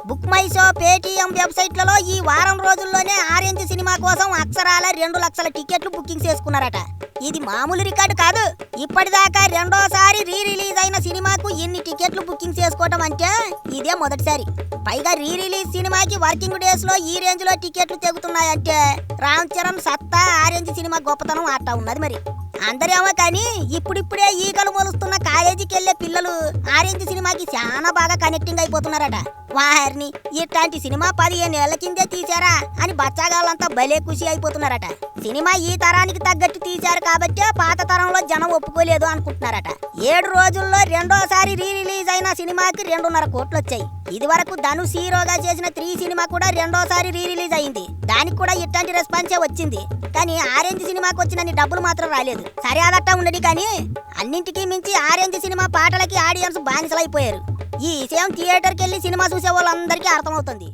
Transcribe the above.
Book my show, Paytm వెబ్సైట్లలో ఈ వారం రోజుల్లోనే ఆరెంజ్ సినిమా కోసం అక్షరాల 2 లక్షల టికెట్లు బుకింగ్ చేసుకున్నారట. ఇది మామూలు రికార్డు కాదు. ఇప్పటిదాకా రెండోసారి రీ రిలీజ్ అయిన సినిమాకు ఇన్ని టికెట్లు బుకింగ్ చేసుకోవటం అంటే ఇదే మొదటిసారి. పైగా రీ రిలీజ్ సినిమాకి వర్కింగ్ డేస్ లో ఈ రేంజ్ లో టికెట్లు తెగుతున్నాయంటే రామ్ చరణ్ సత్తా, ఆరెంజ్ సినిమా గొప్పతనం ఆట ఉన్నది. మరి అందరేమో కానీ ఇప్పుడిప్పుడే ఈగలు మొలుస్తున్న కాలేజీకి వెళ్లే పిల్లలు ఆరెంజ్ సినిమాకి చాలా బాగా కనెక్టింగ్ అయిపోతున్నారట. వారిని ఇట్లాంటి సినిమా 15 ఏళ్ల కిందే తీశారా అని బచ్చాగాళ్ళంతా భలే ఖుషి అయిపోతున్నారట. సినిమా ఈ తరానికి తగ్గట్టు తీశారు కాబట్టే పాత తరంలో జనం ఒప్పుకోలేదు అనుకుంటున్నారట. 7 రోజుల్లో రెండోసారి రీ రిలీజ్ అయిన సినిమాకి 2.5 కోట్లు వచ్చాయి. ఇది వరకు ధనుష్ హీరోగా చేసిన 3 సినిమా కూడా రెండోసారి రీ రిలీజ్ అయింది. దానికి కూడా ఇట్లాంటి రెస్పాన్సే వచ్చింది. కానీ ఆరెంజ్ సినిమాకి వచ్చినన్ని డబ్బులు మాత్రం రాలేదు. సరే అదట్టా ఉండదు కానీ అన్నింటికీ మించి ఆరెంజ్ సినిమా పాటలకి ఆడియన్స్ బానిసలైపోయారు. ఈ విషయం థియేటర్కి వెళ్ళి సినిమా చూసే వాళ్ళందరికీ అర్థమవుతుంది.